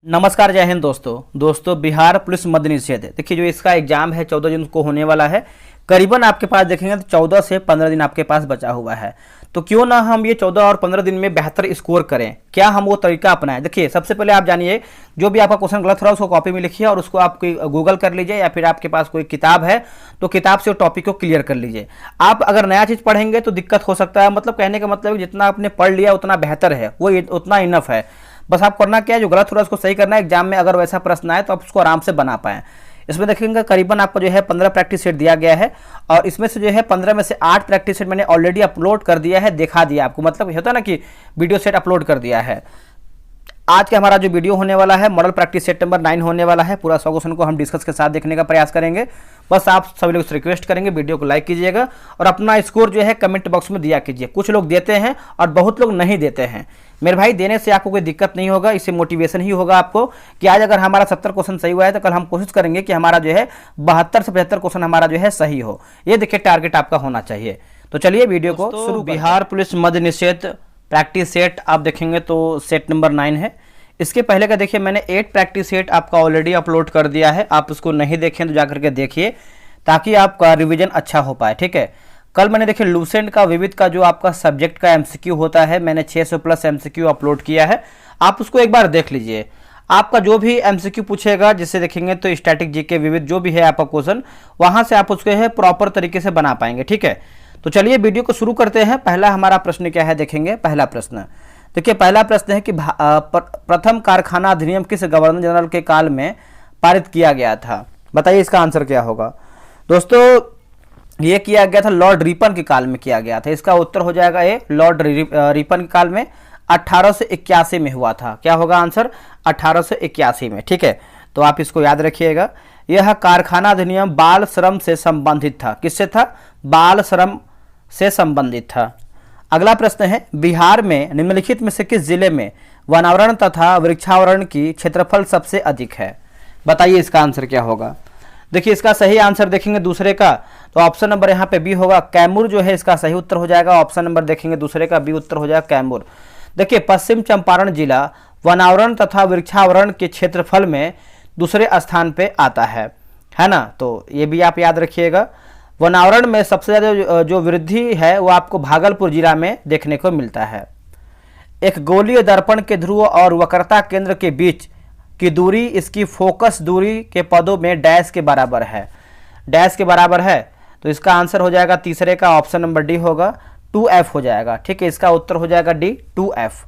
नमस्कार, जय हिंद दोस्तों बिहार पुलिस मद्य निषेध। देखिए जो इसका एग्जाम है 14 जून को होने वाला है। करीबन आपके पास देखेंगे तो 14 से 15 दिन आपके पास बचा हुआ है। तो क्यों ना हम ये 14 और 15 दिन में बेहतर स्कोर करें, क्या हम वो तरीका अपनाएं। देखिए सबसे पहले आप जानिए, जो भी आपका क्वेश्चन गलत हो रहा है उसको कॉपी में लिखिए और उसको आप गूगल कर लीजिए, या फिर आपके पास कोई किताब है तो किताब से टॉपिक को क्लियर कर लीजिए। आप अगर नया चीज़ पढ़ेंगे तो दिक्कत हो सकता है, मतलब कहने का मतलब जितना आपने पढ़ लिया उतना बेहतर है, वो उतना इनफ है। बस आप करना क्या है, जो गलत हो रहा है उसको सही करना है। एग्जाम में अगर वैसा प्रश्न आए तो आप उसको आराम से बना पाएं। इसमें देखेंगे करीबन आपको जो है 15 प्रैक्टिस सेट दिया गया है, और इसमें से जो है 15 में से 8 प्रैक्टिस सेट मैंने ऑलरेडी अपलोड कर दिया है, दिखा दिया आपको। मतलब होता है ना कि वीडियो सेट अपलोड कर दिया है। आज का हमारा जो वीडियो होने वाला है मॉडल प्रैक्टिस सेट नंबर 9 होने वाला है। पूरा 100 क्वेश्चन को हम डिस्कस के साथ देखने का प्रयास करेंगे। बस आप सभी लोग से रिक्वेस्ट करेंगे, वीडियो को लाइक कीजिएगा और अपना स्कोर जो है कमेंट बॉक्स में दिया कीजिए। कुछ लोग देते हैं और बहुत लोग नहीं देते हैं। मेरे भाई, देने से आपको कोई दिक्कत नहीं होगा, इससे मोटिवेशन ही होगा आपको कि आज अगर हमारा 70 क्वेश्चन सही हुआ है तो कल हम कोशिश करेंगे कि हमारा जो है 72 से 75 क्वेश्चन हमारा जो है सही हो। ये देखिए टारगेट आपका होना चाहिए। तो चलिए वीडियो को शुरू। बिहार पुलिस मद्य निषेध प्रैक्टिस सेट आप देखेंगे तो सेट नंबर 9 है। इसके पहले का देखिए मैंने 8 प्रैक्टिस सेट आपका ऑलरेडी अपलोड कर दिया है। आप उसको नहीं देखें तो जाकर के देखिए, ताकि आपका रिवीजन अच्छा हो पाए। ठीक है, कल मैंने देखिए लूसेंट का विविध का जो आपका सब्जेक्ट का एमसीक्यू होता है, मैंने 600 प्लस एमसीक्यू अपलोड किया है। आप उसको एक बार देख लीजिए। आपका जो भी एमसीक्यू पूछेगा, जिससे देखेंगे तो स्टैटिक जीके विविध जो भी है आपका क्वेश्चन, वहां से आप उसको है प्रॉपर तरीके से बना पाएंगे। ठीक है, तो चलिए वीडियो को शुरू करते हैं। पहला हमारा प्रश्न क्या है देखेंगे। पहला प्रश्न देखिए, पहला प्रश्न है कि प्रथम कारखाना अधिनियम किस गवर्नर जनरल के काल में पारित किया गया था। बताइए इसका आंसर क्या होगा। दोस्तों ये किया गया था लॉर्ड रिपन के काल में किया गया था। इसका उत्तर हो जाएगा ए, लॉर्ड रिपन के काल में 1881 में हुआ था। क्या होगा आंसर, 1881 में। ठीक है, तो आप इसको याद रखिएगा। यह कारखाना अधिनियम बाल श्रम से संबंधित था। किससे था, बाल श्रम से संबंधित था। अगला प्रश्न है, बिहार में निम्नलिखित में से किस जिले में वनावरण तथा वृक्षावरण की क्षेत्रफल सबसे अधिक है। बताइए इसका आंसर क्या होगा। देखिए इसका सही आंसर देखेंगे दूसरे का, तो ऑप्शन नंबर यहाँ पे बी होगा, कैमूर जो है इसका सही उत्तर हो जाएगा। ऑप्शन नंबर देखेंगे दूसरे का बी उत्तर हो जाएगा, कैमूर। देखिए पश्चिम चंपारण जिला वनावरण तथा वृक्षावरण के क्षेत्रफल में दूसरे स्थान पे आता है ना, तो ये भी आप याद रखिएगा। वनावरण में सबसे ज़्यादा जो वृद्धि है वो आपको भागलपुर जिला में देखने को मिलता है। एक गोलीय दर्पण के ध्रुव और वक्रता केंद्र के बीच की दूरी इसकी फोकस दूरी के पदों में डैश के बराबर है। डैश के बराबर है, तो इसका आंसर हो जाएगा तीसरे का ऑप्शन नंबर डी होगा, 2F हो जाएगा। ठीक है, इसका उत्तर हो जाएगा डी, 2F।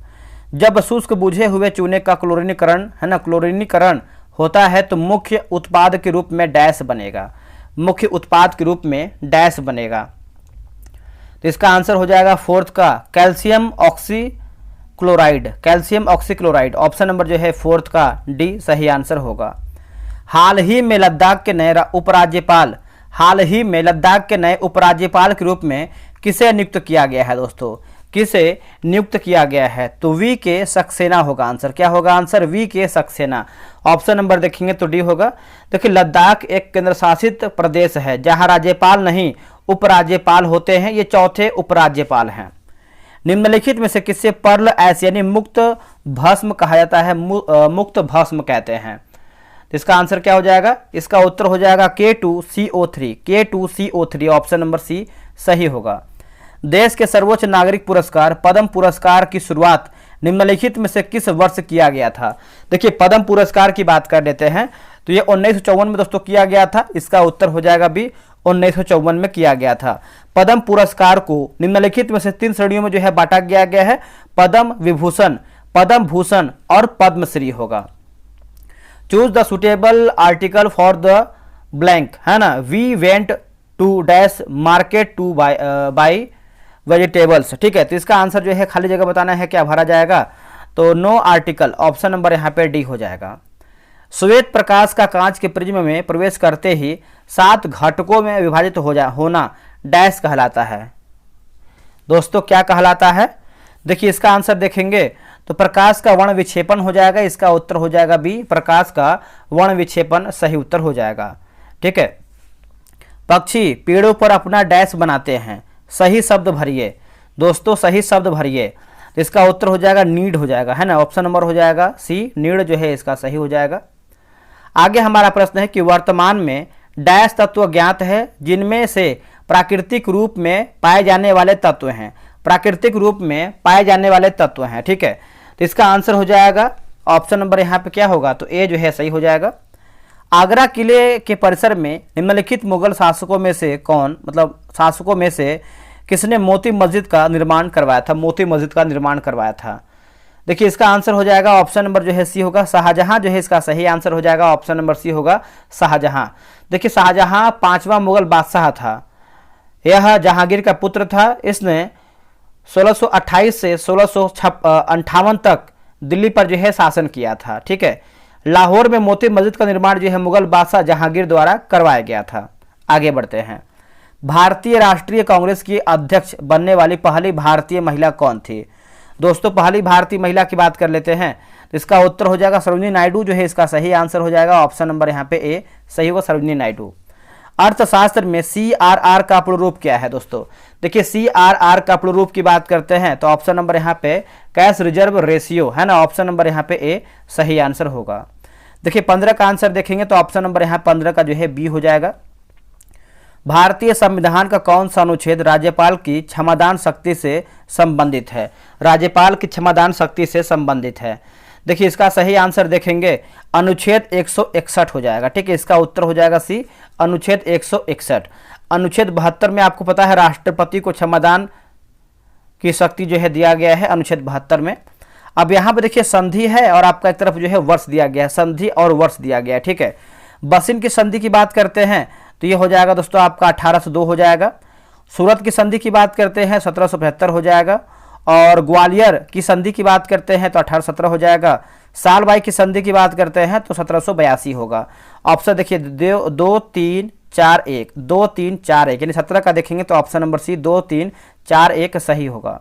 जब शुष्क बुझे हुए चूने का क्लोरीनीकरण है ना, क्लोरीनीकरण होता है तो मुख्य उत्पाद के रूप में डैश बनेगा। मुख्य उत्पाद के रूप में डैश बनेगा, तो इसका आंसर हो जाएगा फोर्थ का calcium oxychloride. Calcium oxychloride option number जो है फोर्थ का डी सही आंसर होगा। हाल ही में लद्दाख के नए उपराज्यपाल के रूप में किसे नियुक्त किया गया है। दोस्तों किसे नियुक्त किया गया है, तो वी के सक्सेना होगा आंसर। क्या होगा आंसर, वी के सक्सेना। ऑप्शन नंबर देखेंगे तो डी होगा। देखिए लद्दाख एक केंद्र शासित प्रदेश है जहां राज्यपाल नहीं उपराज्यपाल होते हैं। ये चौथे उपराज्यपाल हैं। निम्नलिखित में से किससे पर्ल ऐश यानी मुक्त भस्म कहा जाता है, मुक्त भस्म कहते हैं। तो इसका आंसर क्या हो जाएगा, इसका उत्तर हो जाएगा K2CO3। K2CO3 ऑप्शन नंबर सी सही होगा। देश के सर्वोच्च नागरिक पुरस्कार पद्म पुरस्कार की शुरुआत निम्नलिखित में से किस वर्ष किया गया था। देखिए पद्म पुरस्कार की बात कर लेते हैं, तो ये 1954 में दोस्तों किया गया था। इसका उत्तर हो जाएगा बी, 1954 में किया गया था। पद्म पुरस्कार को निम्नलिखित में से 3 श्रेणियों में जो है बांटा गया है, पद्म विभूषण, पद्म भूषण और पद्मश्री होगा। Choose the suitable article for the blank है ना, we went to dash market to buy vegetables. ठीक है, तो इसका आंसर जो है खाली जगह बताना है, क्या भरा जाएगा, तो नो आर्टिकल ऑप्शन नंबर यहाँ पे डी हो जाएगा। श्वेत प्रकाश का कांच के प्रिज्म में प्रवेश करते ही 7 घटकों में विभाजित होना डैश कहलाता है। दोस्तों क्या कहलाता है, देखिए इसका आंसर देखेंगे तो प्रकाश का वर्ण विक्षेपण हो जाएगा। इसका उत्तर हो जाएगा बी, प्रकाश का वर्ण विक्षेपण सही उत्तर हो जाएगा। ठीक है, पक्षी पेड़ों पर अपना डैश बनाते हैं। सही शब्द भरिए दोस्तों, सही शब्द भरिए। तो इसका उत्तर हो जाएगा नीड हो जाएगा, है ना। ऑप्शन नंबर हो जाएगा सी, नीड जो है इसका सही हो जाएगा। आगे हमारा प्रश्न है कि वर्तमान में डैश तत्व ज्ञात है जिनमें से प्राकृतिक रूप में पाए जाने वाले तत्व हैं, प्राकृतिक रूप में पाए जाने वाले तत्व हैं, ठीक है। तो इसका आंसर हो जाएगा ऑप्शन नंबर यहाँ पे क्या होगा, तो ए जो है सही हो जाएगा। आगरा किले के परिसर में निम्नलिखित मुगल शासकों में से कौन, मतलब शासकों में से किसने मोती मस्जिद का निर्माण करवाया था, मोती मस्जिद का निर्माण करवाया था। देखिए इसका आंसर हो जाएगा ऑप्शन नंबर जो है सी होगा, शाहजहां जो है इसका सही आंसर हो जाएगा, ऑप्शन नंबर सी होगा शाहजहां। देखिए शाहजहां 5वां मुगल बादशाह था, यह जहांगीर का पुत्र था। इसने 1628 से 1658 तक दिल्ली पर जो है शासन किया था, ठीक है। लाहौर में मोती मस्जिद का निर्माण जो है मुगल बादशाह जहांगीर द्वारा करवाया गया था। आगे बढ़ते हैं, भारतीय राष्ट्रीय कांग्रेस की अध्यक्ष बनने वाली पहली भारतीय महिला कौन थी। दोस्तों पहली भारतीय महिला की बात कर लेते हैं, तो इसका उत्तर हो जाएगा सरोजिनी नायडू जो है इसका सही आंसर हो जाएगा, ऑप्शन नंबर यहाँ पे ए सही होगा, सरोजिनी नायडू। अर्थशास्त्र में CRR का पूर्ण रूप क्या है दोस्तों। देखिए CRR का पूर्ण रूप की बात करते हैं तो ऑप्शन नंबर यहाँ पे कैश रिजर्व रेशियो, है ना, ऑप्शन नंबर यहाँ पे ए सही आंसर होगा। देखिए 15 का आंसर देखेंगे तो ऑप्शन नंबर यहाँ 15 का जो है बी हो जाएगा। भारतीय संविधान का कौन सा अनुच्छेद राज्यपाल की क्षमादान शक्ति से संबंधित है, राज्यपाल की क्षमादान शक्ति से संबंधित है। देखिए इसका सही आंसर देखेंगे अनुच्छेद 161 हो जाएगा, ठीक है। इसका उत्तर हो जाएगा सी, अनुच्छेद 161। अनुच्छेद 72 में आपको पता है राष्ट्रपति को क्षमादान की शक्ति जो है दिया गया है अनुच्छेद 72 में। अब यहाँ पे देखिए संधि है और आपका एक तरफ जो है वर्ष दिया गया है, संधि और वर्ष दिया गया है, ठीक है। बसिन की संधि की बात करते हैं तो ये हो जाएगा दोस्तों आपका 1802 हो जाएगा। सूरत की संधि की बात करते हैं 1775 हो जाएगा, और ग्वालियर की संधि की बात करते हैं तो 1817 हो जाएगा। सालबाई की संधि की बात करते हैं तो 1782 होगा। ऑप्शन देखिए 2 3 4 1, 2 3 4 1 यानी 17 का देखेंगे तो ऑप्शन नंबर सी 2 3 4 1 सही होगा।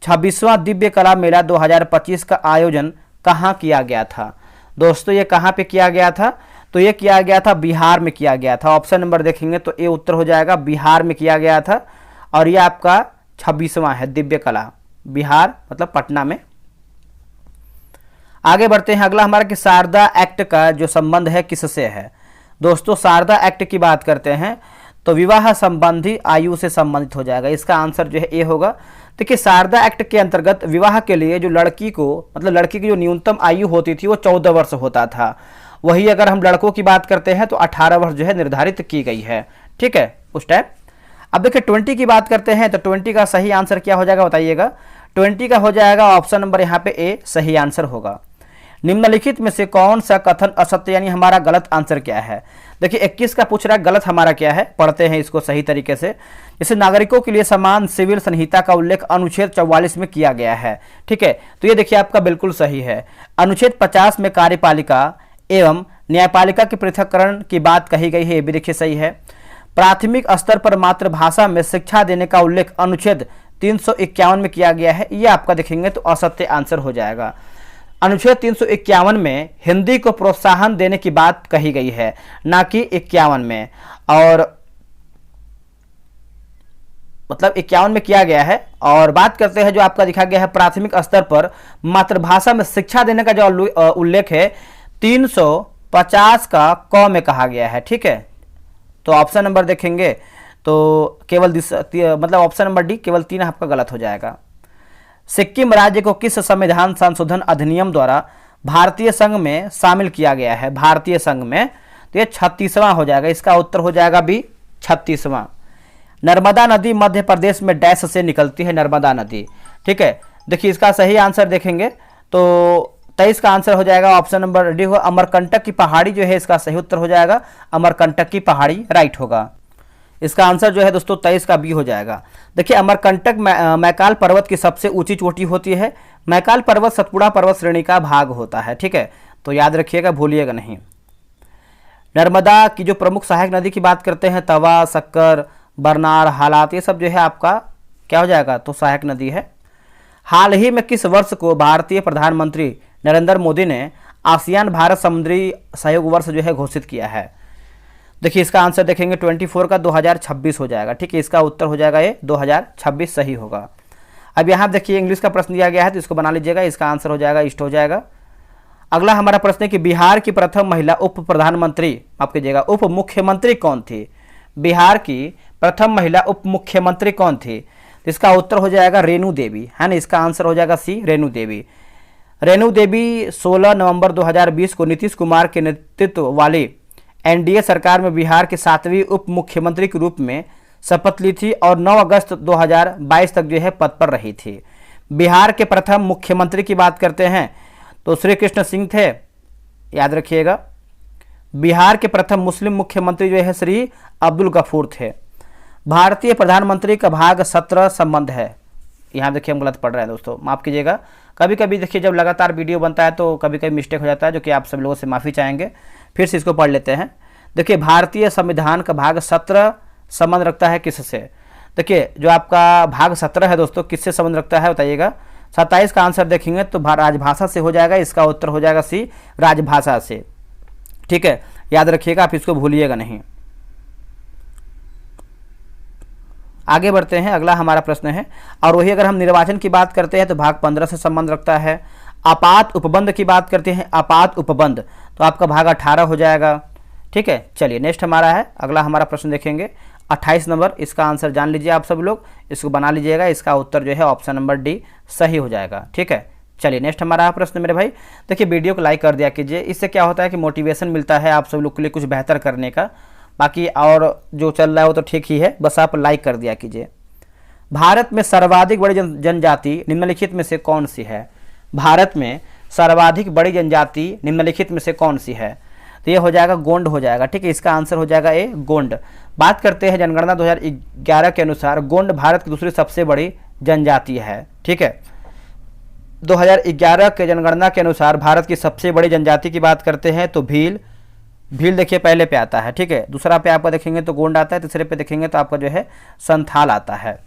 26वां दिव्य कला मेला 2025 का आयोजन कहाँ किया गया था। दोस्तों ये कहाँ पे किया गया था, तो ये किया गया था बिहार में किया गया था। ऑप्शन नंबर देखेंगे तो ए उत्तर हो जाएगा, बिहार में किया गया था। और ये आपका 26वां है दिव्य कला, बिहार मतलब पटना में। आगे बढ़ते हैं, अगला हमारा कि शारदा एक्ट का जो संबंध है किससे है। दोस्तों शारदा एक्ट की बात करते हैं तो विवाह संबंधी आयु से संबंधित हो जाएगा, इसका आंसर जो है ए होगा। देखिए शारदा एक्ट के अंतर्गत विवाह के लिए जो लड़की को, मतलब लड़की की जो न्यूनतम आयु होती थी वो 14 वर्ष होता था, वही अगर हम लड़कों की बात करते हैं तो 18 वर्ष जो है निर्धारित की गई है, ठीक है उस टाइम। अब देखिए 20 की बात करते हैं तो 20 का सही आंसर क्या हो जाएगा बताइएगा। 20 का हो जाएगा ऑप्शन नंबर यहाँ पे ए सही आंसर होगा। निम्नलिखित में से कौन सा कथन असत्य यानी हमारा गलत आंसर क्या है। देखिए 21 का पूछ रहा है गलत हमारा क्या है, पढ़ते हैं इसको सही तरीके से। जैसे नागरिकों के लिए समान सिविल संहिता का उल्लेख अनुच्छेद 44 में किया गया है, ठीक है, तो ये देखिए आपका बिल्कुल सही है। अनुच्छेद 50 में कार्यपालिका एवं न्यायपालिका के पृथक्करण की बात कही गई है, ये भी देखिए सही है। प्राथमिक स्तर पर मातृभाषा में शिक्षा देने का उल्लेख अनुच्छेद 351 में किया गया है, ये आपका देखेंगे तो असत्य आंसर हो जाएगा। अनुच्छेद 351 में हिंदी को प्रोत्साहन देने की बात कही गई है, ना कि 51 में, और मतलब 51 में किया गया है। और बात करते हैं जो आपका दिखा गया है प्राथमिक स्तर पर मातृभाषा में शिक्षा देने का जो उल्लेख है 350 का क में कहा गया है, ठीक है। तो ऑप्शन नंबर देखेंगे तो केवल मतलब ऑप्शन नंबर डी केवल 3 आपका गलत हो जाएगा। सिक्किम राज्य को किस संविधान संशोधन अधिनियम द्वारा भारतीय संघ में शामिल किया गया है, भारतीय संघ में, तो ये 36वां हो जाएगा, इसका उत्तर हो जाएगा बी 36वां। नर्मदा नदी मध्य प्रदेश में डैश से निकलती है, नर्मदा नदी, ठीक है। देखिए इसका सही आंसर देखेंगे तो 23 का आंसर हो जाएगा ऑप्शन नंबर डी होगा, अमरकंटक की पहाड़ी जो है इसका सही उत्तर हो जाएगा, अमरकंटक की पहाड़ी राइट होगा। इसका आंसर जो है दोस्तों 23 का बी हो जाएगा। देखिए अमरकंटक मैकाल पर्वत की सबसे ऊंची चोटी होती है। मैकाल पर्वत सतपुड़ा पर्वत श्रेणी का भाग होता है, ठीक है, तो याद रखिएगा भूलिएगा नहीं। नर्मदा की जो प्रमुख सहायक नदी की बात करते हैं तवा, शक्कर, बरनार, हालात, ये सब जो है आपका क्या हो जाएगा तो सहायक नदी है। हाल ही में किस वर्ष को भारतीय प्रधानमंत्री नरेंद्र मोदी ने आसियान भारत समुद्री सहयोग वर्ष जो है घोषित किया है। देखिए इसका आंसर देखेंगे 24 का 2026 हो जाएगा, ठीक है, इसका उत्तर हो जाएगा ये 2026 सही होगा। अब यहाँ देखिए इंग्लिश का प्रश्न दिया गया है तो इसको बना लीजिएगा, इसका आंसर हो जाएगा ईस्ट हो जाएगा। अगला हमारा प्रश्न है कि बिहार की प्रथम महिला उप प्रधानमंत्री, माफ कीजिएगा, उप मुख्यमंत्री कौन थी? बिहार की प्रथम महिला उप मुख्यमंत्री कौन थी? तो इसका उत्तर हो जाएगा रेणु देवी, है ना, इसका आंसर हो जाएगा सी, रेणु देवी। रेणु देवी 16 नवंबर 2020 को नीतीश कुमार के नेतृत्व वाली एनडीए सरकार में बिहार के 7वीं उप मुख्यमंत्री के रूप में शपथ ली थी और 9 अगस्त 2022 तक जो है पद पर रही थी। बिहार के प्रथम मुख्यमंत्री की बात करते हैं तो श्री कृष्ण सिंह थे, याद रखिएगा। बिहार के प्रथम मुस्लिम मुख्यमंत्री जो है श्री अब्दुल गफूर थे। भारतीय प्रधानमंत्री का भाग 17 संबंध है, यहाँ देखिए हम गलत पढ़ रहे हैं दोस्तों, माफ़ कीजिएगा। कभी कभी देखिए जब लगातार वीडियो बनता है तो कभी कभी मिस्टेक हो जाता है, जो कि आप सब लोगों से माफ़ी चाहेंगे। फिर से इसको पढ़ लेते हैं। देखिए भारतीय संविधान का भाग 17 संबंध रखता है किससे? देखिए जो आपका भाग 17 है दोस्तों किससे संबंध रखता है बताइएगा। 27 का आंसर देखेंगे तो राजभाषा से हो जाएगा, इसका उत्तर हो जाएगा सी, राजभाषा से। ठीक है, याद रखिएगा, आप इसको भूलिएगा नहीं। आगे बढ़ते हैं, अगला हमारा प्रश्न है, और वही अगर हम निर्वाचन की बात करते हैं तो भाग 15 से संबंध रखता है। आपात उपबंध की बात करते हैं, आपात उपबंध, तो आपका भाग 18 हो जाएगा। ठीक है, चलिए नेक्स्ट हमारा है, अगला हमारा प्रश्न देखेंगे 28 नंबर, इसका आंसर जान लीजिए आप सब लोग, इसको बना लीजिएगा, इसका उत्तर जो है ऑप्शन नंबर डी सही हो जाएगा। ठीक है, चलिए नेक्स्ट हमारा प्रश्न मेरे भाई। देखिए वीडियो को लाइक कर दिया कीजिए, इससे क्या होता है कि मोटिवेशन मिलता है आप सब लोग के लिए कुछ बेहतर करने का। बाकी और जो चल रहा है वो तो ठीक ही है, बस आप लाइक कर दिया कीजिए। भारत में सर्वाधिक बड़ी जनजाति निम्नलिखित में से कौन सी है? भारत में सर्वाधिक बड़ी जनजाति निम्नलिखित में से कौन सी है? तो ये हो जाएगा गोंड हो जाएगा। ठीक है, इसका आंसर हो जाएगा ए, गोंड। बात करते हैं जनगणना 2011 के अनुसार गोंड भारत की दूसरी सबसे बड़ी जनजाति है। ठीक है, 2011 के जनगणना के अनुसार भारत की सबसे बड़ी जनजाति की बात करते हैं तो भील देखिए पहले पे आता है। ठीक है, दूसरा पे आपका देखेंगे तो गोंड आता है, तीसरे पे देखेंगे तो आपका जो है संथाल आता है।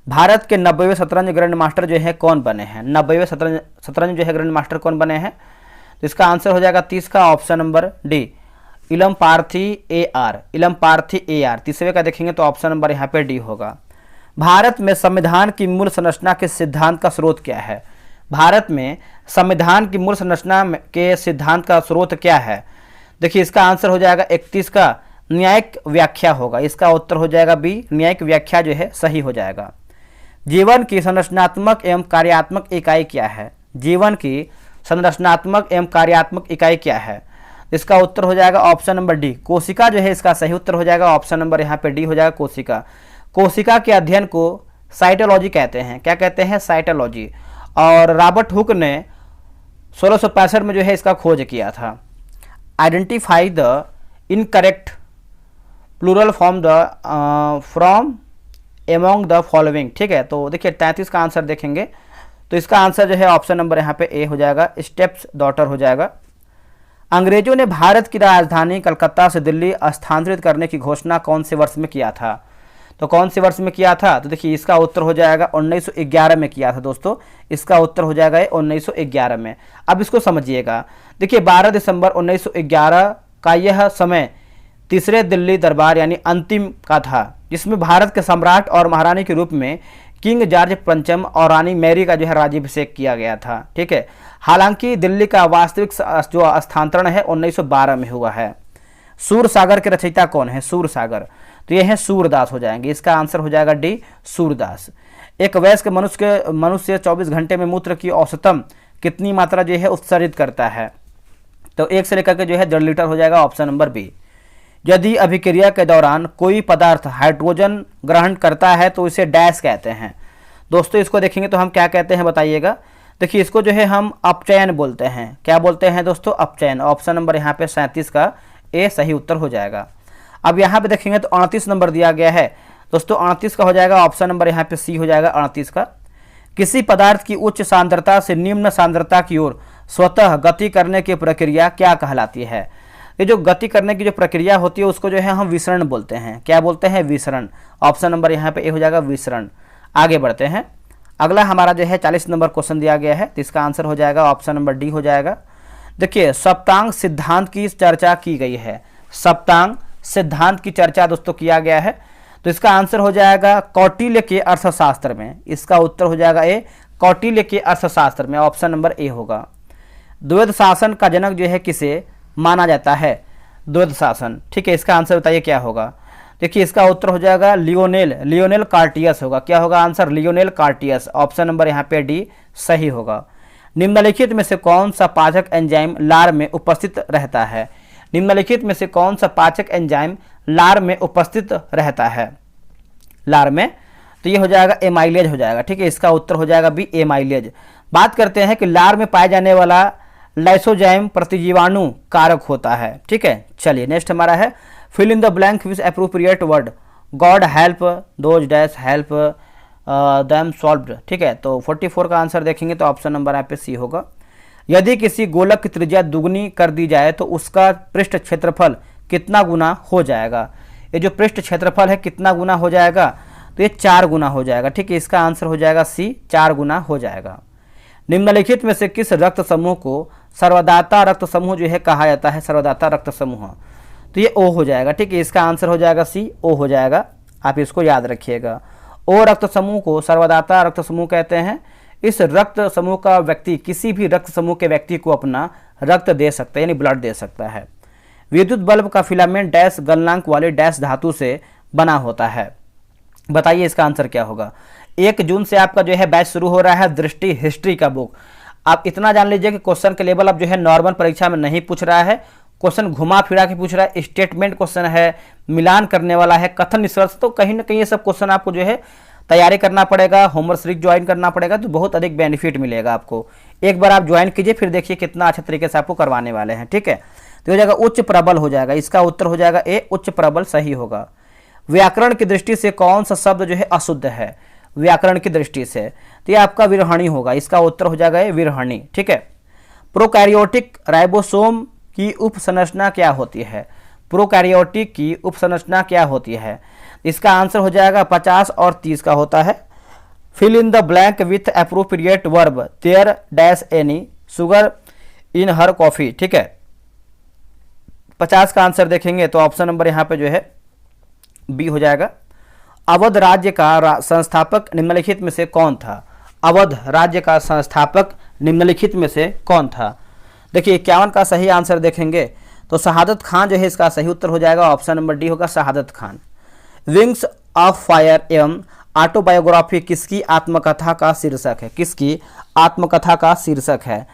भारत के 90वें शतरंज ग्रैंड मास्टर जो है कौन बने हैं? 90वें शतरंज जो है ग्रैंड मास्टर कौन बने हैं? तो इसका आंसर हो जाएगा 30 का ऑप्शन नंबर डी, इलम पार्थी ए आर, इलम पार्थी ए आर। तीसरे का देखेंगे तो ऑप्शन नंबर यहाँ पे डी होगा। भारत में संविधान की मूल संरचना के सिद्धांत का स्रोत क्या है? भारत में संविधान की मूल संरचना के सिद्धांत का स्रोत क्या है? देखिए इसका आंसर हो जाएगा 31 का न्यायिक व्याख्या होगा, इसका उत्तर हो जाएगा बी, न्यायिक व्याख्या जो है सही हो जाएगा। जीवन की संरचनात्मक एवं कार्यात्मक इकाई क्या है? जीवन की संरचनात्मक एवं कार्यात्मक इकाई क्या है? इसका उत्तर हो जाएगा ऑप्शन नंबर डी, कोशिका जो है इसका सही उत्तर हो जाएगा, ऑप्शन नंबर यहाँ पे डी हो जाएगा, कोशिका। कोशिका के अध्ययन को साइटोलॉजी कहते हैं, क्या कहते हैं? साइटोलॉजी। और रॉबर्ट हुक ने 1665 में जो है इसका खोज किया था। Identify the incorrect plural from among the following. ठीक है, तो देखिए 33 का आंसर देखेंगे तो इसका आंसर जो है ऑप्शन नंबर यहाँ पे ए हो जाएगा, स्टेप्स डॉटर हो जाएगा। अंग्रेजों ने भारत की राजधानी कलकत्ता से दिल्ली स्थानांतरित करने की घोषणा कौन से वर्ष में किया था? तो कौन से वर्ष में किया था? तो देखिए इसका उत्तर हो जाएगा 1911 में किया था दोस्तों, इसका उत्तर हो जाएगा 1911 में। अब इसको समझिएगा, देखिए 12 दिसंबर 1911 का यह समय तीसरे दिल्ली दरबार यानी अंतिम का था, जिसमें भारत के सम्राट और महारानी के रूप में किंग जॉर्ज पंचम और रानी मैरी का जो है राज्याभिषेक किया गया था। ठीक है, हालांकि दिल्ली का वास्तविक जो स्थानांतरण है 1912 में हुआ है। सूरसागर के रचयिता कौन है? सूरसागर, तो ये है सूरदास हो जाएंगे, इसका आंसर हो जाएगा डी, सूरदास। एक वयस्क मनुष्य 24 घंटे में मूत्र की औसतन कितनी मात्रा जो है उत्सर्जित करता है? तो 1 से लेकर के जो है 1.5 लीटर हो जाएगा, ऑप्शन नंबर बी। यदि अभिक्रिया के दौरान कोई पदार्थ हाइड्रोजन ग्रहण करता है तो इसे डैश कहते हैं। दोस्तों इसको देखेंगे तो हम क्या कहते हैं बताइएगा। देखिए इसको जो है हम अपचयन बोलते हैं, क्या बोलते हैं दोस्तों? अपचयन। ऑप्शन नंबर यहाँ पे 37 का ए सही उत्तर हो जाएगा। अब यहाँ पे देखेंगे तो 38 नंबर दिया गया है दोस्तों, 38 का हो जाएगा ऑप्शन नंबर यहाँ पे सी हो जाएगा, 38 का। किसी पदार्थ की उच्च सांद्रता से निम्न सांद्रता की ओर स्वतः गति करने की प्रक्रिया क्या कहलाती है? ये जो गति करने की जो प्रक्रिया होती है उसको जो है हम विसरण बोलते हैं, क्या बोलते हैं? विसरण। ऑप्शन नंबर यहाँ पे ए हो जाएगा, विसरण। आगे बढ़ते हैं, अगला हमारा जो है 40 नंबर क्वेश्चन दिया गया है, तो इसका आंसर हो जाएगा ऑप्शन नंबर डी हो जाएगा। देखिए सप्तांग सिद्धांत की चर्चा की गई है, सप्तांग सिद्धांत की चर्चा दोस्तों किया गया है। तो इसका आंसर हो जाएगा कौटिल्य के अर्थशास्त्र में। इसका उत्तर हो जाएगा ए, कौटिल्य के अर्थशास्त्र में, ऑप्शन नंबर ए होगा। द्वैध शासन का जनक जो है किसे माना जाता है? द्वैध शासन, ठीक है। इसका आंसर बताइए क्या होगा? देखिए इसका उत्तर हो जाएगा लियोनेल कार्टियस होगा। क्या होगा आंसर? लियोनेल कार्टियस, ऑप्शन नंबर यहाँ पे डी सही होगा। निम्नलिखित में से कौन सा पाचक एंजाइम लार में उपस्थित रहता है? निम्नलिखित में से कौन सा पाचक एंजाइम लार में उपस्थित रहता है? लार में, तो ये हो जाएगा एमाइलेज हो जाएगा, ठीक है। इसका उत्तर हो जाएगा बी, एमाइलेज। बात करते हैं कि लार में पाए जाने वाला लाइसोजाइम प्रतिजीवाणु कारक होता है, ठीक है। चलिए नेक्स्ट हमारा है fill in the blank with appropriate word. God help those dash help them solved, ठीक है। तो 44 का आंसर देखेंगे तो ऑप्शन नंबर यहाँ पे सी होगा। यदि किसी गोलक की त्रिज्या दुगनी कर दी जाए तो उसका पृष्ठ क्षेत्रफल कितना गुना हो जाएगा? ये जो पृष्ठ क्षेत्रफल है कितना गुना हो जाएगा? तो ये 4 गुना हो जाएगा, ठीक है। इसका आंसर हो जाएगा सी, 4 गुना हो जाएगा। निम्नलिखित में से किस रक्त समूह को सर्वदाता रक्त समूह जो है कहा जाता है? सर्वदाता रक्त समूह, तो ये ओ हो जाएगा, ठीक है। इसका आंसर हो जाएगा सी, ओ हो जाएगा। आप इसको याद रखिएगा। ओ रक्त समूह को सर्वदाता रक्त समूह कहते हैं। इस रक्त समूह का व्यक्ति किसी भी रक्त समूह के व्यक्ति को अपना रक्त दे सकता है, यानी ब्लड दे सकता है। विद्युत बल्ब का फिलामेंट डैश गलनांक वाले डैश धातु से बना होता है। बताइए इसका आंसर क्या होगा? 1 जून से आपका जो है बैच शुरू हो रहा है दृष्टि हिस्ट्री का बुक। आप इतना जान लीजिए कि क्वेश्चन के लेवल अब जो है नॉर्मल परीक्षा में नहीं पूछ रहा है, क्वेश्चन घुमा फिरा के पूछ रहा है, स्टेटमेंट क्वेश्चन है, मिलान करने वाला है, कथन निष्कर्ष, तो कहीं ना कहीं ये सब क्वेश्चन आपको जो है तैयारी करना पड़ेगा, होमवर्क सीरीज ज्वाइन करना पड़ेगा, तो बहुत अधिक बेनिफिट मिलेगा आपको। एक बार आप ज्वाइन कीजिए, फिर देखिए कितना अच्छे तरीके से आपको करवाने वाले हैं, ठीक है। तो हो जाएगा उच्च प्रबल हो जाएगा। इसका उत्तर हो जाएगा ए, उच्च प्रबल सही होगा। व्याकरण की दृष्टि से कौन सा शब्द जो है अशुद्ध है? व्याकरण की दृष्टि से तो ये आपका विरहणी होगा। इसका उत्तर हो जाएगा ये विरहणी, ठीक है। प्रोकैरियोटिक राइबोसोम की उपसंरचना क्या होती है? प्रोकैरियोटिक की उपसंरचना क्या होती है? इसका आंसर हो जाएगा 50 और 30 का होता है। Fill in the blank with appropriate verb there dash any sugar in her coffee, ठीक है। 50 का आंसर देखेंगे तो ऑप्शन नंबर यहाँ पे जो है बी हो जाएगा। अवध राज्य का संस्थापक निम्नलिखित में से कौन था? अवध राज्य का संस्थापक निम्नलिखित में से कौन था? देखिए 51 का सही आंसर देखेंगे तो शहादत खान जो है इसका सही उत्तर हो जाएगा, ऑप्शन नंबर डी होगा शहादत खान। विंग्स ऑफ फायर एवं ऑटोबायोग्राफी किसकी आत्मकथा का शीर्षक है? किसकी आत्मकथा का शीर्षक है?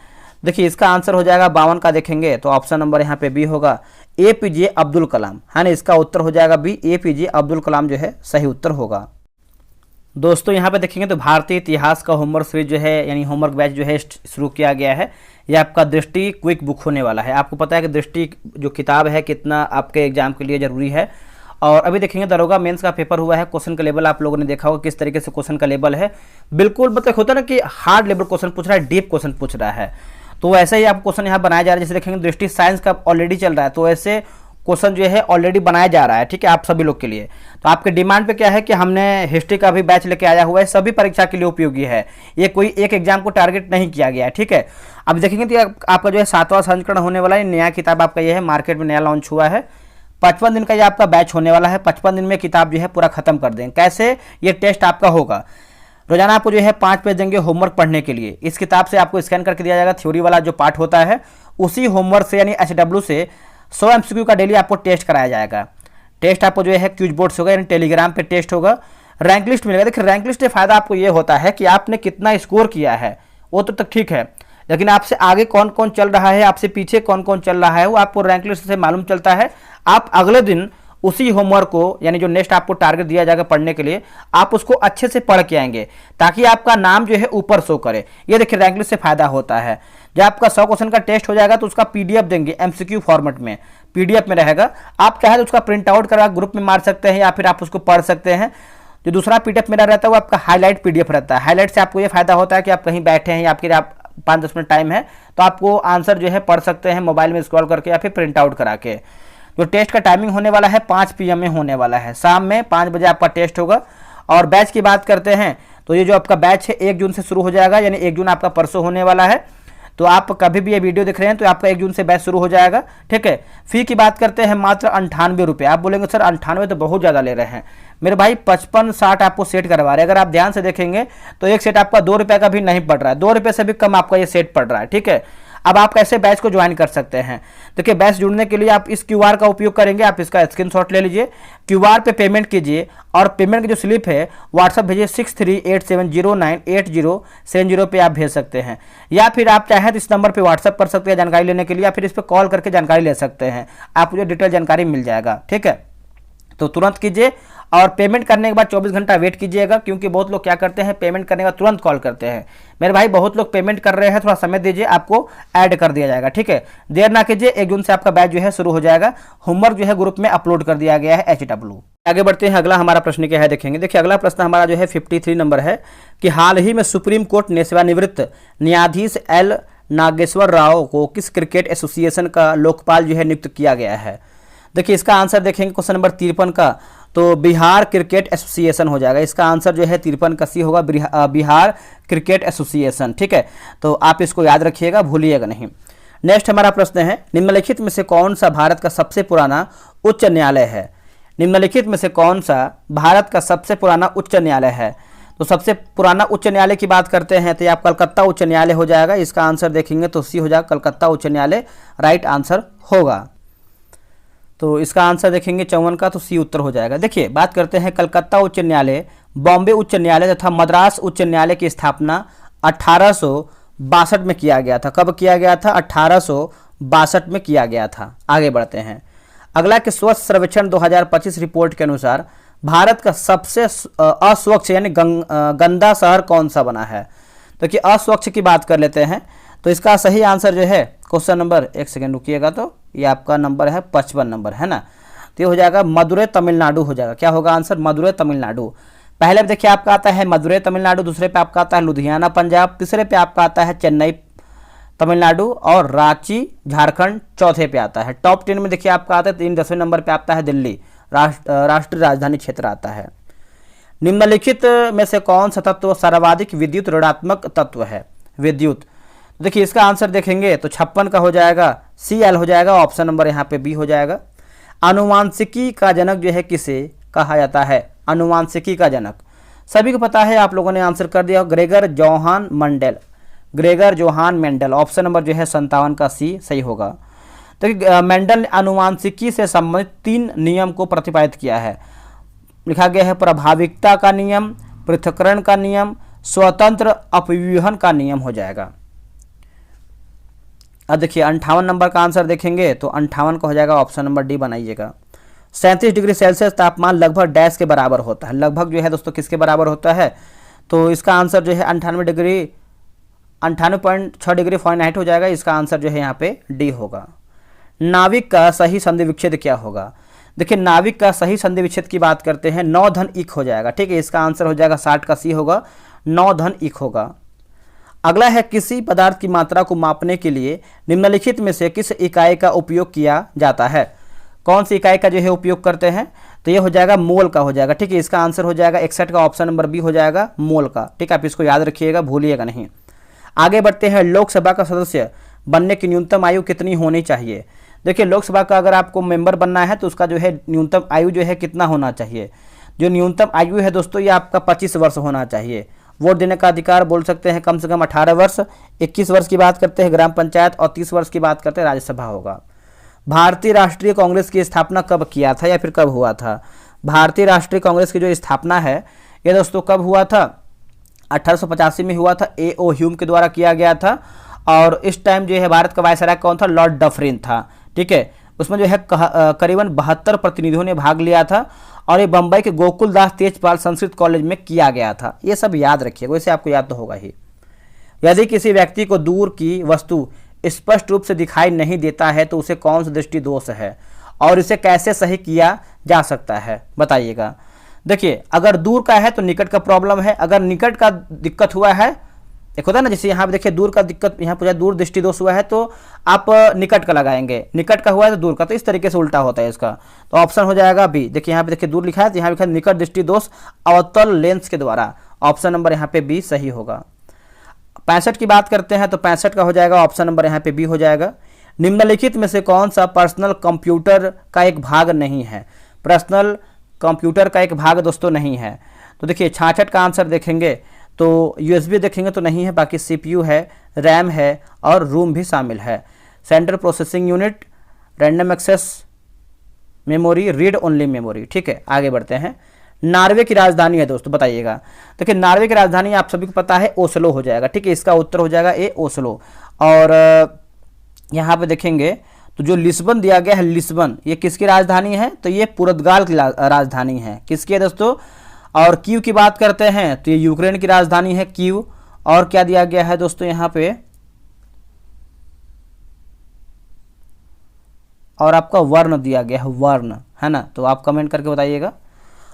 देखिए इसका आंसर हो जाएगा 52 का देखेंगे तो ऑप्शन नंबर यहाँ पे बी होगा, एपीजे अब्दुल कलाम, है ना। इसका उत्तर हो जाएगा बी, एपीजे अब्दुल कलाम जो है सही उत्तर होगा। दोस्तों यहाँ पे देखेंगे तो भारतीय इतिहास का होमवर्क सीरीज जो है यानी होमवर्क बैच जो है शुरू किया गया है। यह आपका दृष्टि क्विक बुक होने वाला है। आपको पता है कि दृष्टि जो किताब है कितना आपके एग्जाम के लिए जरूरी है। और अभी देखेंगे दरोगा मेंस का पेपर हुआ है, क्वेश्चन का लेवल आप लोगों ने देखा होगा किस तरीके से क्वेश्चन का लेवल है। बिल्कुल मतलब होता है ना कि हार्ड लेवल क्वेश्चन पूछ रहा है, डीप क्वेश्चन पूछ रहा है, तो वैसे ही आप क्वेश्चन यहाँ बनाया जा रहा है। जैसे देखेंगे दृष्टि साइंस का ऑलरेडी चल रहा है, तो ऐसे क्वेश्चन जो है ऑलरेडी बनाया जा रहा है, ठीक है, आप सभी लोग के लिए। तो आपके डिमांड पे क्या है कि हमने हिस्ट्री का भी बैच लेके आया हुआ है, सभी परीक्षा के लिए उपयोगी है, ये कोई एक एग्जाम को टारगेट नहीं किया गया है, ठीक है। अब देखेंगे तो आपका जो है 7वां संस्करण होने वाला है, नया किताब आपका ये है, मार्केट में नया लॉन्च हुआ है। 55 दिन का ये आपका बैच होने वाला है। 55 दिन में किताब जो है पूरा खत्म कर देंगे। कैसे? ये टेस्ट आपका होगा, रोजाना आपको जो है 5 पेज देंगे होमवर्क पढ़ने के लिए। इस किताब से आपको स्कैन करके दिया जाएगा थ्योरी वाला जो पार्ट होता है, उसी होमवर्क से यानी HW से 100 MCQ का डेली आपको टेस्ट कराया जाएगा। टेस्ट आपको जो है क्यूज बोर्ड से होगा, यानी टेलीग्राम पे टेस्ट होगा। रैंक लिस्ट मिलेगा। देखिए रैंक लिस्ट से फायदा आपको ये होता है कि आपने कितना स्कोर किया है वो तो तक ठीक है, लेकिन आपसे आगे कौन कौन चल रहा है, आपसे पीछे कौन कौन चल रहा है, वो आपको रैंक लिस्ट से मालूम चलता है। आप अगले दिन उसी होमवर्क को यानी जो नेक्स्ट आपको टारगेट दिया जाएगा पढ़ने के लिए, आप उसको अच्छे से पढ़ के आएंगे ताकि आपका नाम जो है ऊपर शो करे। ये देखिए रैंक लिस्ट से फायदा होता है। जब आपका 100 क्वेश्चन का टेस्ट हो जाएगा तो उसका PDF देंगे, MCQ फॉर्मेट में PDF में रहेगा। आप चाहे तो उसका प्रिंट आउट करा ग्रुप में मार सकते हैं या फिर आप उसको पढ़ सकते हैं। जो दूसरा PDF मेरा रहता है वो आपका हाईलाइट PDF रहता है। हाईलाइट से आपको ये फायदा होता है कि आप कहीं बैठे हैं या आपके 5-10 मिनट टाइम है तो आपको आंसर जो है पढ़ सकते हैं मोबाइल में स्क्रॉल करके या फिर प्रिंट आउट करा के। जो टेस्ट का टाइमिंग होने वाला है 5 PM में होने वाला है, शाम में 5 बजे आपका टेस्ट होगा। और बैच की बात करते हैं तो ये जो आपका बैच है 1 जून से शुरू हो जाएगा, यानी 1 जून आपका परसों होने वाला है। तो आप कभी भी ये वीडियो देख रहे हैं तो आपका 1 जून से बैच शुरू हो जाएगा, ठीक है। फी की बात करते हैं मात्र 98 रुपये। आप बोलेंगे सर 98 तो बहुत ज़्यादा ले रहे हैं। मेरे भाई 55-60 आपको सेट करवा रहे हैं। अगर आप ध्यान से देखेंगे तो एक सेट आपका 2 रुपए का भी नहीं पड़ रहा है, 2 रुपए से भी कम आपका ये सेट पड़ रहा है। ठीक है, अब आप कैसे बैच को ज्वाइन कर सकते हैं? देखिए बैच जुड़ने के लिए आप इस क्यूआर का उपयोग करेंगे, आप इसका स्क्रीनशॉट ले लीजिए, क्यूआर पे पेमेंट कीजिए और पेमेंट की जो स्लिप है व्हाट्सअप भेजिए 6387098070 पे आप भेज सकते हैं, या फिर आप चाहें तो इस नंबर पे व्हाट्सअप कर सकते हैं जानकारी लेने के लिए, या फिर इस पर कॉल करके जानकारी ले सकते हैं, आपको जो डिटेल जानकारी मिल जाएगा। ठीक है, तो तुरंत कीजिए और पेमेंट करने के बाद 24 घंटा वेट कीजिएगा, क्योंकि बहुत लोग क्या करते हैं पेमेंट करने के बाद तुरंत कॉल करते हैं। मेरे भाई बहुत लोग पेमेंट कर रहे हैं, थोड़ा समय दीजिए, आपको ऐड कर दिया जाएगा। ठीक है, देर ना कीजिए, 1 जून से आपका बैच जो है शुरू हो जाएगा। होमवर्क जो है ग्रुप में अपलोड कर दिया गया है HW। आगे बढ़ते हैं, अगला हमारा प्रश्न क्या है देखेंगे। देखिए अगला प्रश्न हमारा जो है 53 नंबर है कि हाल ही में सुप्रीम कोर्ट ने सेवानिवृत्त न्यायाधीश L नागेश्वर राव को किस क्रिकेट एसोसिएशन का लोकपाल जो है नियुक्त किया गया है? देखिए इसका आंसर देखेंगे क्वेश्चन नंबर 53 का, तो बिहार क्रिकेट एसोसिएशन हो जाएगा। इसका आंसर जो है 53 का सी होगा, बिहार क्रिकेट एसोसिएशन। ठीक है, तो आप इसको याद रखिएगा, भूलिएगा नहीं। नेक्स्ट हमारा प्रश्न है, निम्नलिखित में से कौन सा भारत का सबसे पुराना उच्च न्यायालय है? निम्नलिखित में से कौन सा भारत का सबसे पुराना उच्च न्यायालय है? तो सबसे पुराना उच्च न्यायालय की बात करते हैं तो ये आप कलकत्ता उच्च न्यायालय हो जाएगा। इसका आंसर देखेंगे तो सी हो जाएगा, कलकत्ता उच्च न्यायालय राइट आंसर होगा। तो इसका आंसर देखेंगे 54 का, तो सी उत्तर हो जाएगा। देखिए बात करते हैं कलकत्ता उच्च न्यायालय, बॉम्बे उच्च न्यायालय तथा मद्रास उच्च न्यायालय की स्थापना 1862 में किया गया था। कब किया गया था? 1862 में किया गया था। आगे बढ़ते हैं, अगला कि स्वच्छ सर्वेक्षण 2025 रिपोर्ट के अनुसार भारत का सबसे अस्वच्छ यानी गंदा शहर कौन सा बना है? तो कि अस्वच्छ की बात कर लेते हैं, तो इसका सही आंसर जो है क्वेश्चन नंबर, एक सेकेंड रुकिएगा, तो ये आपका नंबर है 55 नंबर है ना, तो ये हो जाएगा मदुरै तमिलनाडु हो जाएगा। क्या होगा आंसर? मदुरै तमिलनाडु। पहले देखिए आपका आता है मदुरै तमिलनाडु, दूसरे पे आपका आता है लुधियाना पंजाब, तीसरे पे आपका आता है चेन्नई तमिलनाडु और रांची झारखंड चौथे पे आता है। टॉप 10 में देखिए आपका आता है 10वें नंबर पे आता है दिल्ली, राष्ट्रीय राजधानी क्षेत्र आता है। निम्नलिखित में से कौन सा तत्व सर्वाधिक विद्युत ऋणात्मक तत्व है? विद्युत, देखिए इसका आंसर देखेंगे तो 56 का हो जाएगा, CL हो जाएगा, ऑप्शन नंबर यहाँ पे बी हो जाएगा। आनुवांशिकी का जनक जो है किसे कहा जाता है? आनुवांशिकी का जनक सभी को पता है, आप लोगों ने आंसर कर दिया, Gregor Johan Mendel, Gregor Johan Mendel. Option number जो है 57 का सी सही होगा। तो मेंडल ने आनुवांशिकी से संबंधित 3 नियम को प्रतिपादित किया है। लिखा गया है प्रभाविकता का नियम, पृथक्करण का नियम, स्वतंत्र अपव्यूहन का नियम हो जाएगा। अब देखिए 58 नंबर का आंसर देखेंगे तो 58 का हो जाएगा, ऑप्शन नंबर डी बनाइएगा। 37 डिग्री सेल्सियस तापमान लगभग डैश के बराबर होता है। लगभग जो है दोस्तों किसके बराबर होता है? तो इसका आंसर जो है 98.6 डिग्री फ़ारेनहाइट हो जाएगा। इसका आंसर जो है यहाँ पे डी होगा। नाविक का सही संधि विच्छेद क्या होगा? देखिए नाविक का सही संधि विच्छेद की बात करते हैं 9 धन इक हो जाएगा। ठीक है, इसका आंसर हो जाएगा 60 का सी होगा, 9 धन इक होगा। अगला है किसी पदार्थ की मात्रा को मापने के लिए निम्नलिखित में से किस इकाई का उपयोग किया जाता है? कौन सी इकाई का जो है उपयोग करते हैं? तो ये हो जाएगा मोल का हो जाएगा। ठीक है, इसका आंसर हो जाएगा 61 का, ऑप्शन नंबर बी हो जाएगा मोल का। ठीक है, आप इसको याद रखिएगा, भूलिएगा नहीं। आगे बढ़ते हैं, लोकसभा का सदस्य बनने की न्यूनतम आयु कितनी होनी चाहिए? देखिए लोकसभा का अगर आपको मेंबर बनना है तो उसका जो है न्यूनतम आयु जो है कितना होना चाहिए? जो न्यूनतम आयु है दोस्तों ये आपका 25 वर्ष होना चाहिए। वोट देने का अधिकार बोल सकते हैं कम से कम 18 वर्ष, 21 वर्ष की बात करते हैं ग्राम पंचायत और 30 वर्ष की बात करते हैं राज्यसभा होगा। भारतीय राष्ट्रीय कांग्रेस की स्थापना कब किया था या फिर कब हुआ था? भारतीय राष्ट्रीय कांग्रेस की जो स्थापना है ये दोस्तों कब हुआ था? 1885 में हुआ था, A.O. ह्यूम के द्वारा किया गया था। और इस टाइम जो है भारत का वायसराय कौन था? लॉर्ड डफरिन था। ठीक है, उसमें जो है करीबन 72 प्रतिनिधियों ने भाग लिया था और ये बम्बई के गोकुलदास तेजपाल संस्कृत कॉलेज में किया गया था। ये सब याद रखिए, वैसे आपको याद तो होगा ही। यदि किसी व्यक्ति को दूर की वस्तु स्पष्ट रूप से दिखाई नहीं देता है तो उसे कौन सा दृष्टि दोष है और इसे कैसे सही किया जा सकता है बताइएगा। देखिए अगर दूर का है तो निकट का प्रॉब्लम है, अगर निकट का दिक्कत हुआ है, एक होता है ना जैसे यहाँ पे देखिए दूर का दिक्कत, यहाँ पूछा दूर दृष्टि दोष हुआ है तो आप निकट का लगाएंगे, निकट का हुआ है तो दूर का, तो इस तरीके से उल्टा होता है इसका। तो ऑप्शन हो जाएगा बी। देखिए यहाँ पे देखिए दूर लिखा है तो यहाँ लिखा है निकट दृष्टि दोष अवतल लेंस के द्वारा। ऑप्शन नंबर यहाँ पे बी सही होगा। 65 की बात करते हैं तो 65 का हो जाएगा, ऑप्शन नंबर यहाँ पे बी हो जाएगा। निम्नलिखित में से कौन सा पर्सनल कंप्यूटर का एक भाग नहीं है? पर्सनल कंप्यूटर का एक भाग दोस्तों नहीं है। तो देखिए 66 का आंसर देखेंगे तो यूएसबी देखेंगे तो नहीं है, बाकी सीपीयू है, रैम है और रोम भी शामिल है। Central processing unit, random access memory, read only memory. ठीक है, आगे बढ़ते हैं। नॉर्वे की राजधानी है दोस्तों, बताइएगा। देखिए नॉर्वे की राजधानी आप सभी को पता है ओस्लो हो जाएगा। ठीक है, इसका उत्तर हो जाएगा ए ओस्लो। और यहाँ पे देखेंगे तो जो लिस्बन दिया गया है, लिस्बन ये किसकी राजधानी है? तो ये पुर्तगाल की राजधानी है। किसकी है दोस्तों? और कीव की बात करते हैं तो ये यूक्रेन की राजधानी है कीव। और क्या दिया गया है दोस्तों यहाँ पे? और आपका वर्ण दिया गया है, वर्ण, है ना? तो आप कमेंट करके बताइएगा।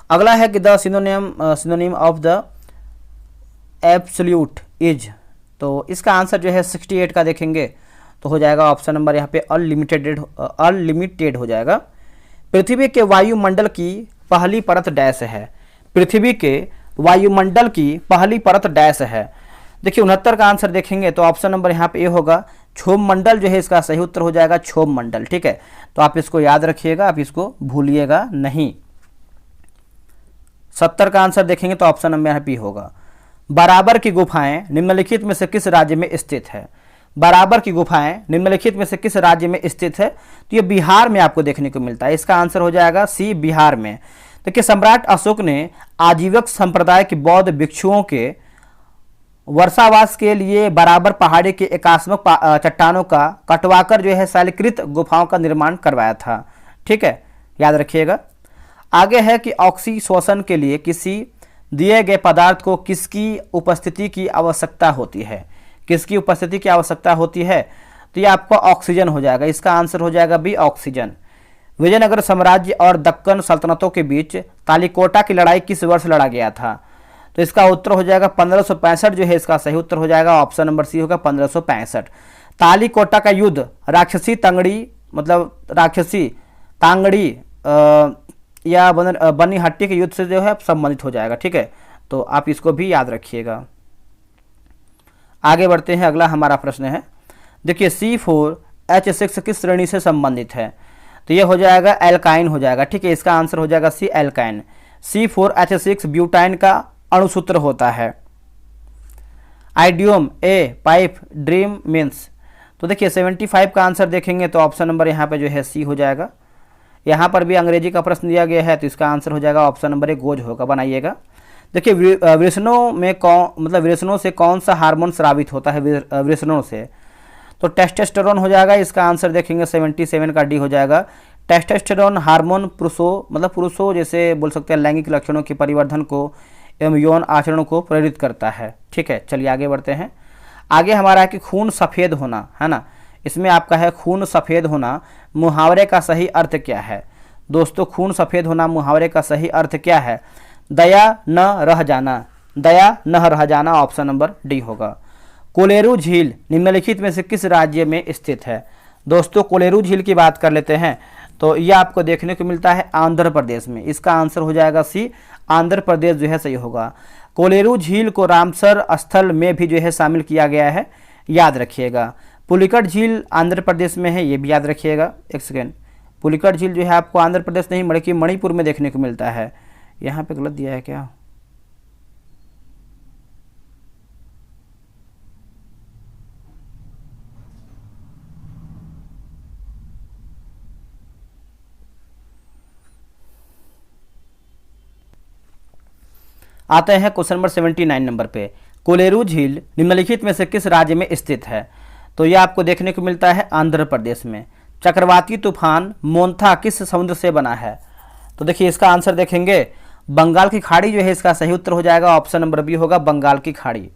अगला है कि the synonym of the absolute is. तो इसका आंसर जो है 68 का देखेंगे तो हो जाएगा ऑप्शन नंबर यहाँ पे अनलिमिटेड हो जाएगा। पृथ्वी के वायुमंडल की पहली परत डैश है। पृथ्वी के वायुमंडल की पहली परत डैश है। देखिए 69 का आंसर देखेंगे तो ऑप्शन नंबर यहाँ पे ए होगा, क्षोभ मंडल जो है इसका सही उत्तर हो जाएगा, क्षोभ मंडल। ठीक है, तो आप इसको याद रखिएगा, आप इसको भूलिएगा नहीं। 70 का आंसर देखेंगे तो ऑप्शन नंबर यहाँ पे होगा। बराबर की गुफाएं निम्नलिखित में से किस राज्य में स्थित है? बराबर की गुफाएं निम्नलिखित में से किस राज्य में स्थित है? तो ये बिहार में आपको देखने को मिलता है। इसका आंसर हो जाएगा सी, बिहार में। देखिए सम्राट अशोक ने आजीवक संप्रदाय के बौद्ध भिक्षुओं के वर्षावास के लिए बराबर पहाड़ी के एकात्मक चट्टानों का कटवाकर जो है शैलकृत गुफाओं का निर्माण करवाया था। ठीक है, याद रखिएगा। आगे है कि ऑक्सीश्वसन के लिए किसी दिए गए पदार्थ को किसकी उपस्थिति की आवश्यकता होती है? किसकी उपस्थिति की आवश्यकता होती है? तो ये आपको ऑक्सीजन हो जाएगा। इसका आंसर हो जाएगा बी, ऑक्सीजन। विजयनगर साम्राज्य और दक्कन सल्तनतों के बीच तालिकोटा की लड़ाई किस वर्ष लड़ा गया था? तो इसका उत्तर हो जाएगा 1565 जो है इसका सही उत्तर हो जाएगा, ऑप्शन नंबर सी होगा 1565। तालिकोटा का युद्ध राक्षसी तंगड़ी मतलब राक्षसी तांगड़ी या बनीहट्टी के युद्ध से जो है संबंधित हो जाएगा। ठीक है, तो आप इसको भी याद रखिएगा। आगे बढ़ते हैं, अगला हमारा प्रश्न है। देखिए C4H6 किस श्रेणी से संबंधित है? तो ये हो जाएगा एल्काइन हो जाएगा। ठीक है, इसका आंसर हो जाएगा सी, एल्काइन। C4H6 ब्यूटाइन का अणुसूत्र होता है। आइडियम ए, पाइप, ड्रीम, मीन्स। तो देखिए 75 का आंसर देखेंगे तो ऑप्शन नंबर यहाँ पे जो है सी हो जाएगा। यहाँ पर भी अंग्रेजी का प्रश्न दिया गया है तो इसका आंसर हो जाएगा ऑप्शन नंबर ए, गोज होगा, बनाइएगा। देखिए वृषणों में वृषणों से कौन सा हार्मोन स्रावित होता है? वृषणों से तो टेस्टोस्टेरोन हो जाएगा। इसका आंसर देखेंगे 77 का डी हो जाएगा। टेस्टोस्टेरोन हार्मोन पुरुषों जैसे बोल सकते हैं लैंगिक लक्षणों के परिवर्धन को एवं यौन आचरण को प्रेरित करता है। ठीक है, चलिए आगे बढ़ते हैं। आगे हमारा है कि खून सफ़ेद होना, है ना? इसमें आपका है खून सफ़ेद होना, मुहावरे का सही अर्थ क्या है? दोस्तों खून सफ़ेद होना मुहावरे का सही अर्थ क्या है? दया न रह जाना, दया न रह जाना, ऑप्शन नंबर डी होगा। कोलेरू झील निम्नलिखित में से किस राज्य में स्थित है? दोस्तों कोलेरू झील की बात कर लेते हैं तो यह आपको देखने को मिलता है आंध्र प्रदेश में। इसका आंसर हो जाएगा सी, आंध्र प्रदेश जो है सही होगा। कोलेरू झील को रामसर स्थल में भी जो है शामिल किया गया है, याद रखिएगा। पुलिकट झील आंध्र प्रदेश में है, ये भी याद रखिएगा। एक सेकेंड, पुलिकट झील जो है आपको आंध्र प्रदेश नहीं बल्कि मणिपुर में देखने को मिलता है। यहाँ पे गलत दिया है क्या? आते हैं क्वेश्चन नंबर 79 नंबर पे। कोलेरू झील निम्नलिखित में से किस राज्य में स्थित है? तो यह आपको देखने को मिलता है आंध्र प्रदेश में। चक्रवाती तूफान मोन्था किस समुद्र से बना है? तो देखिए इसका आंसर देखेंगे बंगाल की खाड़ी जो है इसका सही उत्तर हो जाएगा, ऑप्शन नंबर बी होगा, बंगाल की खाड़ी।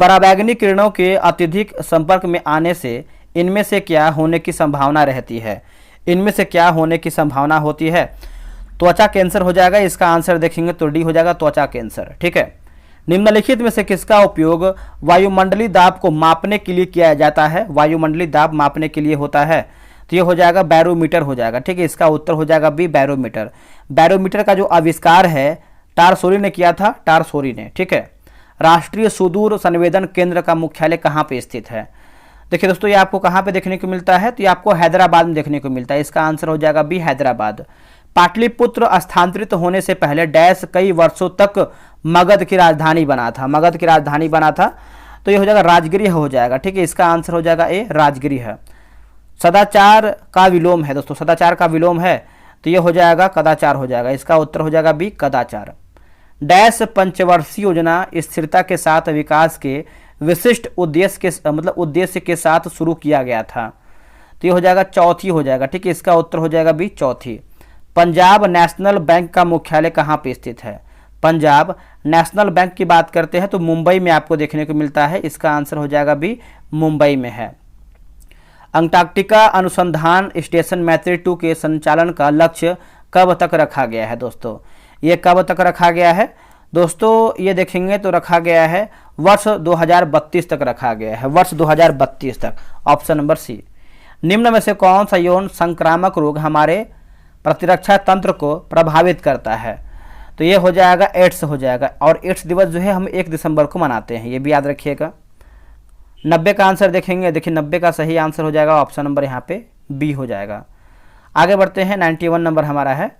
पराबैंगनी किरणों के अत्यधिक संपर्क में आने से इनमें से क्या होने की संभावना रहती है? इनमें से क्या होने की संभावना होती है? त्वचा कैंसर हो जाएगा। इसका आंसर देखेंगे तो डी हो जाएगा, त्वचा कैंसर। ठीक है, निम्नलिखित में से किसका उपयोग वायुमंडलीय दाब को मापने के लिए किया जाता है? वायुमंडलीय दाब मापने के लिए होता है तो ये हो जाएगा बैरोमीटर हो जाएगा। ठीक है, इसका उत्तर हो जाएगा बी, बैरोमीटर। बैरोमीटर का जो आविष्कार है टारसोरी ने किया था, टारसोरी ने। ठीक है, राष्ट्रीय सुदूर संवेदन केंद्र का मुख्यालय कहाँ पे स्थित है? देखिए दोस्तों ये आपको कहाँ पे देखने को मिलता है? तो ये आपको हैदराबाद में देखने को मिलता है। इसका आंसर हो जाएगा बी, हैदराबाद। पाटलिपुत्र स्थानांतरित होने से पहले डैश कई वर्षों तक मगध की राजधानी बना था, मगध की राजधानी बना था। तो ये हो जाएगा राजगृह हो जाएगा, ठीक है। इसका आंसर हो जाएगा ए राजगृह। सदाचार का विलोम है दोस्तों, सदाचार का विलोम है तो ये हो जाएगा कदाचार हो जाएगा। इसका उत्तर हो जाएगा बी कदाचार। डैश पंचवर्षीय योजना स्थिरता के साथ विकास के विशिष्ट उद्देश्य के साथ शुरू किया गया था। तो ये हो जाएगा चौथी हो जाएगा, ठीक है। इसका उत्तर हो जाएगा बी चौथी। पंजाब नेशनल बैंक का मुख्यालय कहाँ पे स्थित है? पंजाब नेशनल बैंक की बात करते हैं तो मुंबई में आपको देखने को मिलता है। इसका आंसर हो जाएगा बी मुंबई में है। अंटार्कटिका अनुसंधान स्टेशन मैत्री 2 के संचालन का लक्ष्य कब तक रखा गया है दोस्तों? ये कब तक रखा गया है दोस्तों? ये देखेंगे तो रखा गया है वर्ष 2032 तक रखा गया है, वर्ष 2032 तक। Option number C. निम्न में से कौन सा यौन संक्रामक रोग हमारे प्रतिरक्षा तंत्र को प्रभावित करता है? तो ये हो जाएगा एड्स हो जाएगा। और एड्स दिवस जो है हम 1 दिसंबर को मनाते हैं, ये भी याद रखिएगा। 90 का आंसर देखेंगे, देखिए 90 का सही आंसर हो जाएगा ऑप्शन नंबर यहाँ पे बी हो जाएगा। आगे बढ़ते हैं। 91 नंबर हमारा है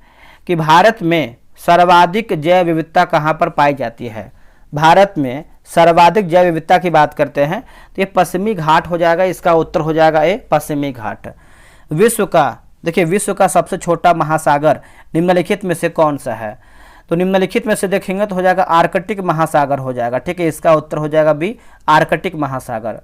कि भारत में सर्वाधिक जैव विविधता कहाँ पर पाई जाती है? भारत में सर्वाधिक जैव विविधता की बात करते हैं तो ये पश्चिमी घाट हो जाएगा। इसका उत्तर हो जाएगा ए पश्चिमी घाट। विश्व का देखिए, विश्व का सबसे छोटा महासागर निम्नलिखित में से कौन सा है? तो निम्नलिखित में से देखेंगे तो हो जाएगा आर्कटिक महासागर हो जाएगा, ठीक है। इसका उत्तर हो जाएगा बी आर्कटिक महासागर।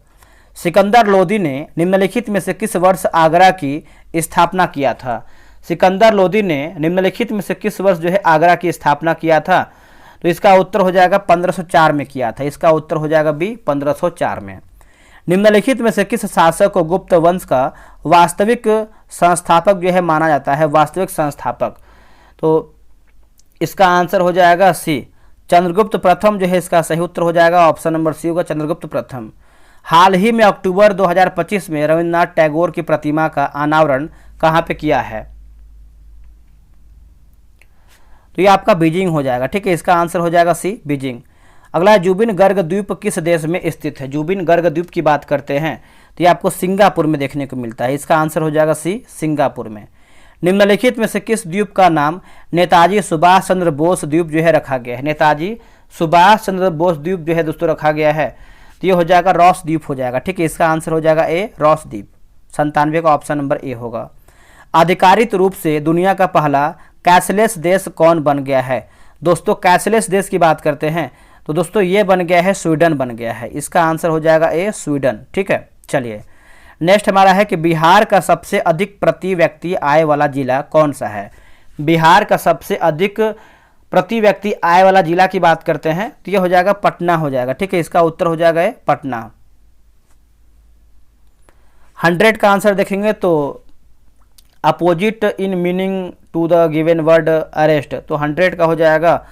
सिकंदर लोदी ने निम्नलिखित में से किस वर्ष आगरा की स्थापना किया था? सिकंदर लोदी ने निम्नलिखित में से किस वर्ष जो है आगरा की स्थापना किया था? तो इसका उत्तर हो जाएगा 1504 में किया था। इसका उत्तर हो जाएगा बी 1504 में। निम्नलिखित में से किस शासक को गुप्त वंश का वास्तविक संस्थापक जो है माना जाता है? वास्तविक संस्थापक, तो इसका आंसर हो जाएगा सी चंद्रगुप्त प्रथम जो है इसका सही उत्तर हो जाएगा। ऑप्शन नंबर सी होगा चंद्रगुप्त प्रथम। हाल ही में अक्टूबर 2025 में रविन्द्रनाथ टैगोर की प्रतिमा का अनावरण कहाँ पे किया है? तो ये आपका बीजिंग हो जाएगा, ठीक है। इसका आंसर हो जाएगा सी बीजिंग। अगला जुबिन गर्ग द्वीप किस देश में स्थित है? जुबिन गर्ग द्वीप की बात करते हैं तो ये आपको सिंगापुर में देखने को मिलता है। इसका आंसर हो जाएगा सी सिंगापुर में। निम्नलिखित में से किस द्वीप का नाम नेताजी सुभाष चंद्र बोस द्वीप जो है रखा गया है? नेताजी सुभाष चंद्र बोस द्वीप जो है दोस्तों रखा गया है तो ये हो जाएगा रॉस द्वीप हो जाएगा, ठीक है। इसका आंसर हो जाएगा ए रॉस द्वीप। 97 का ऑप्शन नंबर ए होगा। आधिकारिक रूप से दुनिया का पहला कैशलेस देश कौन बन गया है? दोस्तों कैशलेस देश की बात करते हैं तो दोस्तों ये बन गया है स्वीडन बन गया है। इसका आंसर हो जाएगा ए स्वीडन, ठीक है। चलिए नेक्स्ट हमारा है कि बिहार का सबसे अधिक प्रति व्यक्ति आय वाला जिला कौन सा है? बिहार का सबसे अधिक प्रति व्यक्ति आय वाला जिला की बात करते हैं तो ये हो जाएगा पटना हो जाएगा, ठीक है। इसका उत्तर हो जाएगा पटना। 100 का आंसर देखेंगे तो opposite in meaning to the given word arrest, तो 100 का हो जाएगा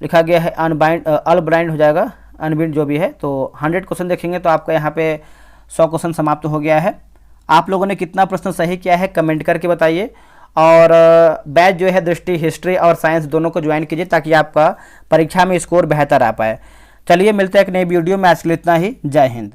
लिखा गया है अनबाइंड अलब्लाइंड हो जाएगा, अनबिंड जो भी है। तो 100 क्वेश्चन देखेंगे तो आपका यहाँ पे 100 क्वेश्चन समाप्त हो गया है। आप लोगों ने कितना प्रश्न सही किया है कमेंट करके बताइए। और बैच जो है दृष्टि हिस्ट्री और साइंस दोनों को ज्वाइन कीजिए ताकि आपका परीक्षा में स्कोर बेहतर आ पाए। चलिए मिलते हैं एक नई वीडियो में, आज के लिए इतना ही। जय हिंद।